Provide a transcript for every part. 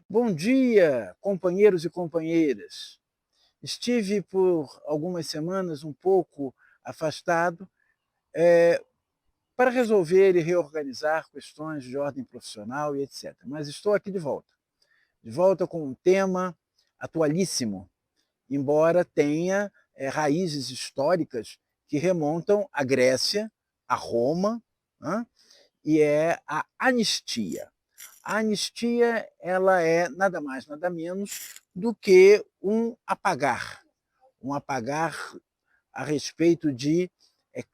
Bom dia, companheiros e companheiras. Estive por algumas semanas um pouco afastado para resolver e reorganizar questões de ordem profissional e etc. Mas estou aqui de volta com um tema atualíssimo, embora tenha raízes históricas que remontam à Grécia, a Roma, né? E é a anistia. A anistia ela é nada mais, nada menos do que um apagar a respeito de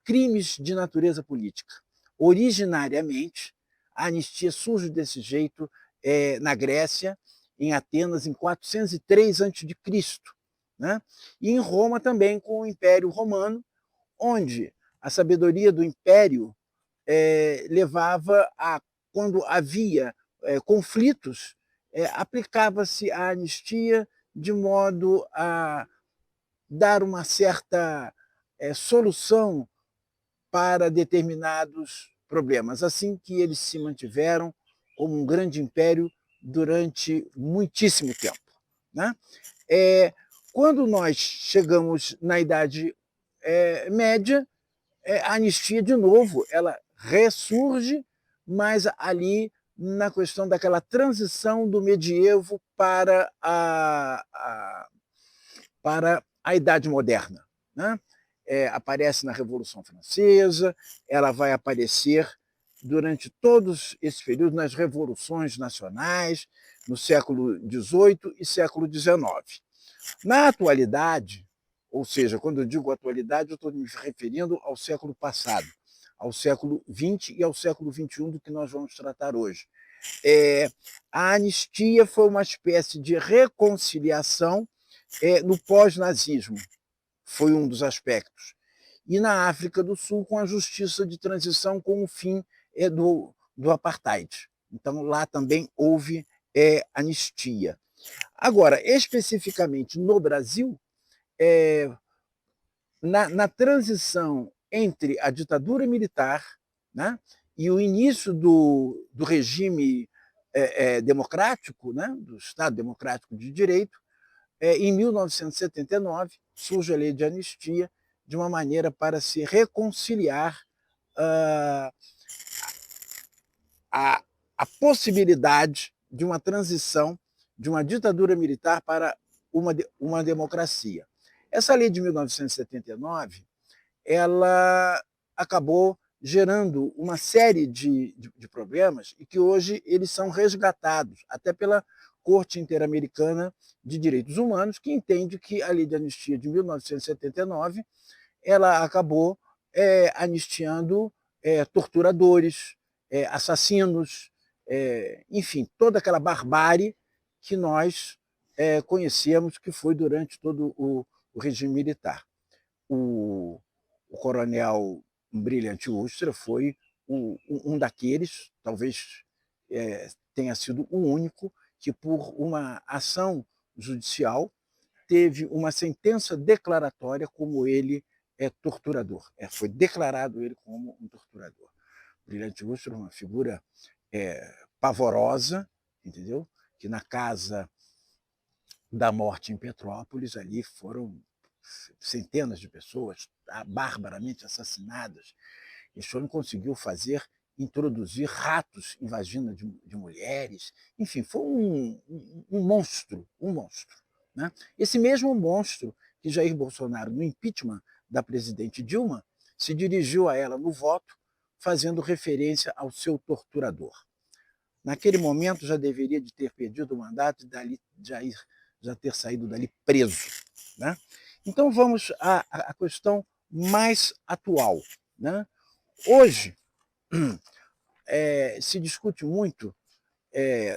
crimes de natureza política. Originariamente, a anistia surge desse jeito na Grécia, em Atenas, em 403 a.C., né? E em Roma também, com o Império Romano, onde a sabedoria do Império levava a, quando havia conflitos, aplicava-se a anistia de modo a dar uma certa solução para determinados problemas, assim que eles se mantiveram como um grande império durante muitíssimo tempo, né? Quando nós chegamos na Idade Média, a anistia, de novo, ela ressurge, mas ali na questão daquela transição do medievo para a Idade Moderna, né? Aparece na Revolução Francesa, ela vai aparecer durante todos esse período nas revoluções nacionais, no século XVIII e século XIX. Na atualidade, ou seja, quando eu digo atualidade, eu estou me referindo ao século passado, ao século XX e ao século XXI, do que nós vamos tratar hoje. A anistia foi uma espécie de reconciliação no pós-nazismo, foi um dos aspectos. E na África do Sul, com a justiça de transição, com o fim do apartheid. Então, lá também houve anistia. Agora, especificamente no Brasil, na transição entre a ditadura militar, né, e o início do regime democrático, né, do Estado Democrático de Direito, em 1979, surge a lei de anistia de uma maneira para se reconciliar uh, a possibilidade de uma transição de uma ditadura militar para uma democracia. Essa lei de 1979 ela acabou gerando uma série de problemas e que hoje eles são resgatados, até pela Corte Interamericana de Direitos Humanos, que entende que a lei de anistia de 1979 ela acabou anistiando torturadores, assassinos, enfim, toda aquela barbárie que nós conhecemos que foi durante todo o regime militar. O coronel Brilhante Ustra foi um daqueles, talvez tenha sido o único, que por uma ação judicial teve uma sentença declaratória como ele torturador. Foi declarado ele como um torturador. Brilhante Ustra é uma figura pavorosa, entendeu? Que na casa da morte em Petrópolis, ali foram centenas de pessoas barbaramente assassinadas. E Schoen conseguiu introduzir ratos em vagina de mulheres. Enfim, foi um monstro, um monstro. Né? Esse mesmo monstro que Jair Bolsonaro, no impeachment da presidente Dilma, se dirigiu a ela no voto, fazendo referência ao seu torturador. Naquele momento já deveria de ter perdido o mandato e dali Jair já ter saído dali preso. Né? Então vamos à questão mais atual. Né? Hoje se discute muito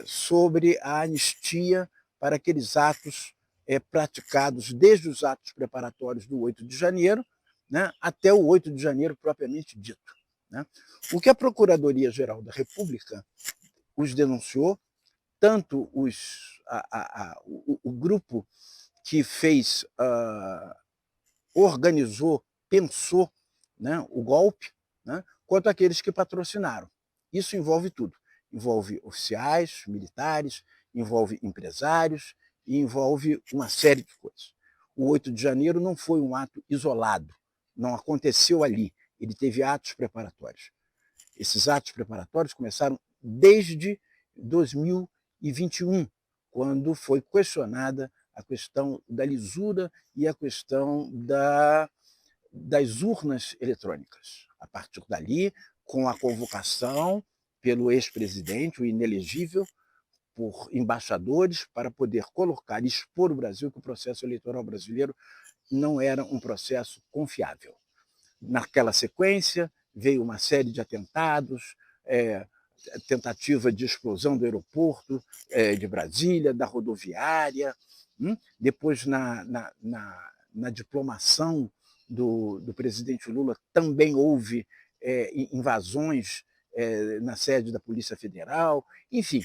sobre a anistia para aqueles atos praticados desde os atos preparatórios do 8 de janeiro, né, até o 8 de janeiro propriamente dito. Né? O que a Procuradoria-Geral da República os denunciou, tanto o grupo que fez organizou, pensou, né, o golpe, né, quanto aqueles que patrocinaram. Isso envolve tudo. Envolve oficiais, militares, envolve empresários e envolve uma série de coisas. O 8 de janeiro não foi um ato isolado, não aconteceu ali. Ele teve atos preparatórios. Esses atos preparatórios começaram desde 2021, quando foi questionada a questão da lisura e a questão das urnas eletrônicas. A partir dali, com a convocação pelo ex-presidente, o inelegível, por embaixadores, para poder colocar e expor o Brasil que o processo eleitoral brasileiro não era um processo confiável. Naquela sequência, veio uma série de atentados, tentativa de explosão do aeroporto de Brasília, da rodoviária. Depois, na diplomação do presidente Lula, também houve invasões na sede da Polícia Federal. Enfim,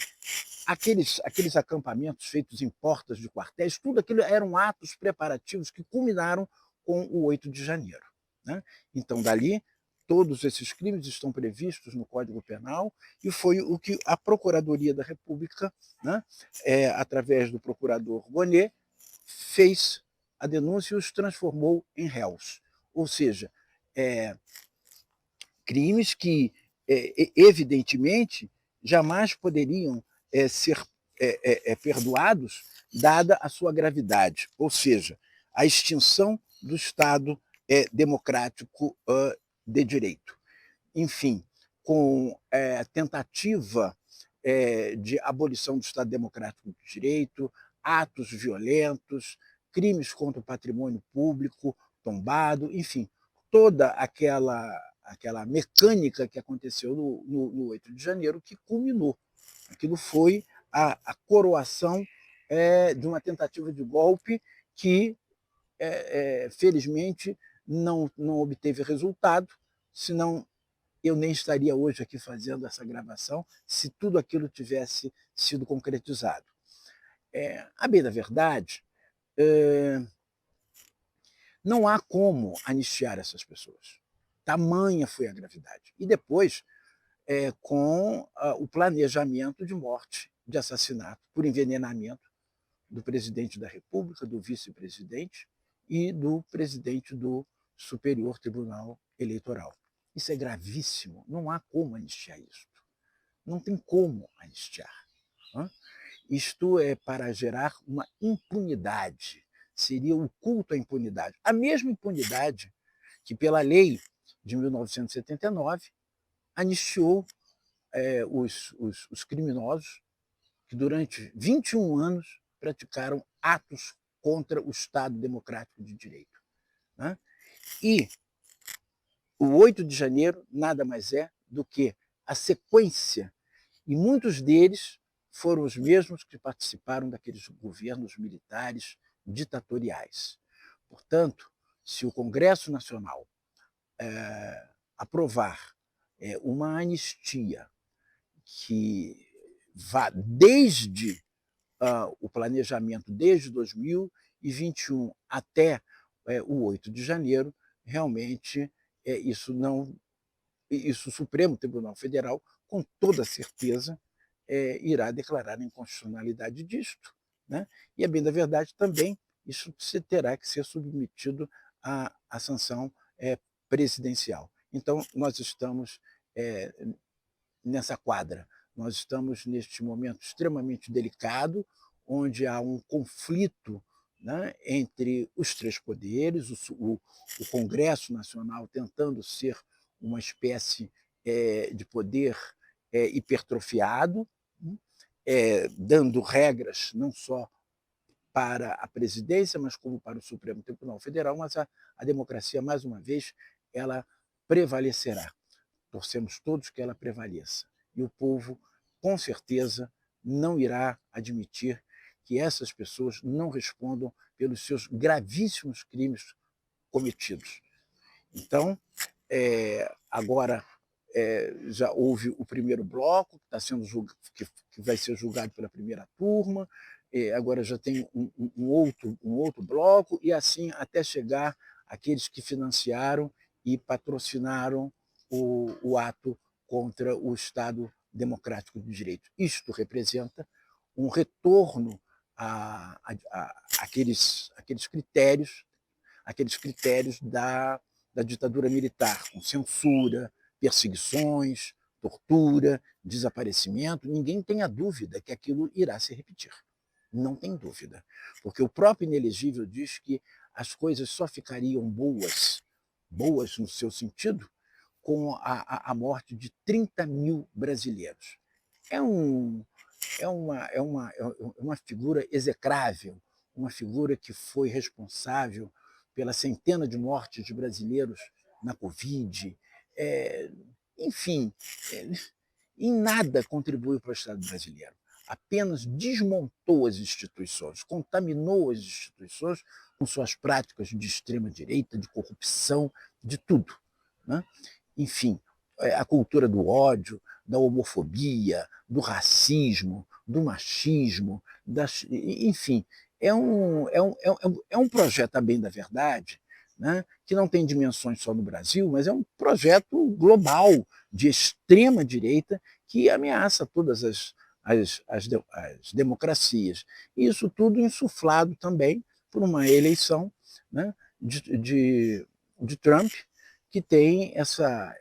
aqueles acampamentos feitos em portas de quartéis, tudo aquilo eram atos preparativos que culminaram com o 8 de janeiro. Né? Então, dali, todos esses crimes estão previstos no Código Penal e foi o que a Procuradoria da República, né, através do procurador Gonet, fez a denúncia e os transformou em réus. Ou seja, crimes que, evidentemente, jamais poderiam ser perdoados, dada a sua gravidade. Ou seja, a extinção do Estado democrático de direito. Enfim, com a tentativa de abolição do Estado democrático de direito, atos violentos, crimes contra o patrimônio público tombado, enfim, toda aquela mecânica que aconteceu no 8 de janeiro, que culminou. Aquilo foi a coroação de uma tentativa de golpe que, felizmente, não obteve resultado, senão eu nem estaria hoje aqui fazendo essa gravação se tudo aquilo tivesse sido concretizado. A bem da verdade, não há como anistiar essas pessoas. Tamanha foi a gravidade. E depois, com o planejamento de morte, de assassinato por envenenamento do presidente da República, do vice-presidente e do presidente do Superior Tribunal Eleitoral. Isso é gravíssimo, não há como anistiar isso. Não tem como anistiar. Isto é para gerar uma impunidade, seria o culto à impunidade. A mesma impunidade que, pela lei de 1979, anistiou os criminosos que, durante 21 anos, praticaram atos contra o Estado democrático de direito. Né? E o 8 de janeiro nada mais é do que a sequência, e muitos deles foram os mesmos que participaram daqueles governos militares ditatoriais. Portanto, se o Congresso Nacional aprovar uma anistia que vá desde o planejamento, desde 2021 até o 8 de janeiro, realmente isso o Supremo Tribunal Federal, com toda certeza, irá declarar a inconstitucionalidade disto. Né? E, a bem da verdade, também isso terá que ser submetido à sanção presidencial. Então, nós estamos nessa quadra. Nós estamos neste momento extremamente delicado, onde há um conflito, né, entre os três poderes, o Congresso Nacional tentando ser uma espécie de poder hipertrofiado, dando regras não só para a presidência, mas como para o Supremo Tribunal Federal, mas a democracia, mais uma vez, ela prevalecerá. Torcemos todos que ela prevaleça. E o povo, com certeza, não irá admitir que essas pessoas não respondam pelos seus gravíssimos crimes cometidos. Então, agora já houve o primeiro bloco, que, que vai ser julgado pela primeira turma, agora já tem um outro bloco, e assim até chegar aqueles que financiaram e patrocinaram o ato contra o Estado democrático de direito. Isto representa um retorno àqueles critérios da ditadura militar, com censura, perseguições, tortura, desaparecimento. Ninguém tenha dúvida que aquilo irá se repetir. Não tem dúvida. Porque o próprio inelegível diz que as coisas só ficariam boas no seu sentido, com a morte de 30 mil brasileiros. É, um, uma figura execrável, uma figura que foi responsável pela centena de mortes de brasileiros na Covid. Enfim, em nada contribuiu para o Estado brasileiro. Apenas desmontou as instituições, contaminou as instituições com suas práticas de extrema-direita, de corrupção, de tudo. Né? Enfim, a cultura do ódio, da homofobia, do racismo, do machismo, enfim, é um projeto, a bem da verdade, né, que não tem dimensões só no Brasil, mas é um projeto global de extrema-direita que ameaça todas as democracias. E isso tudo insuflado também por uma eleição, né, de Trump, que tem essa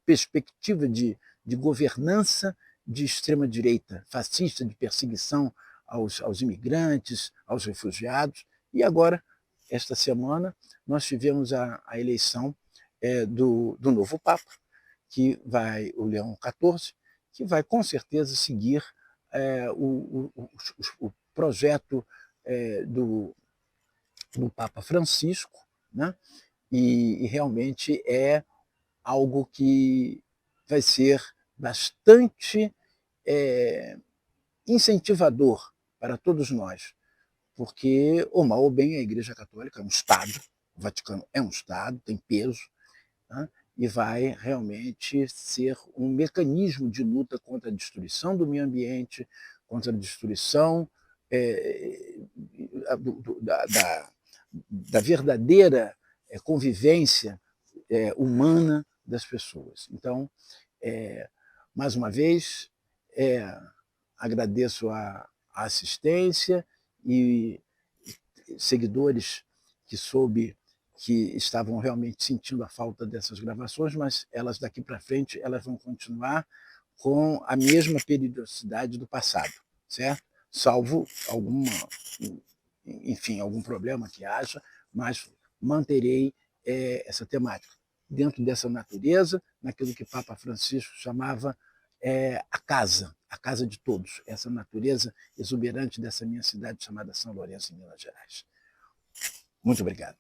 perspectiva de governança de extrema-direita, fascista, de perseguição aos imigrantes, aos refugiados. E agora, esta semana, nós tivemos a eleição do novo Papa, que vai, o Leão XIV, que vai com certeza seguir o projeto do Papa Francisco, né? E realmente é algo que vai ser bastante incentivador para todos nós, porque, ou mal ou bem, a Igreja Católica é um Estado, o Vaticano é um Estado, tem peso, né? E vai realmente ser um mecanismo de luta contra a destruição do meio ambiente, contra a destruição da verdadeira convivência humana das pessoas. Então, mais uma vez, agradeço a assistência e seguidores que soube que estavam realmente sentindo a falta dessas gravações, mas elas daqui para frente elas vão continuar com a mesma periodicidade do passado, certo? Salvo algum problema que haja, mas manterei essa temática dentro dessa natureza, naquilo que Papa Francisco chamava a casa de todos, essa natureza exuberante dessa minha cidade chamada São Lourenço, em Minas Gerais. Muito obrigado.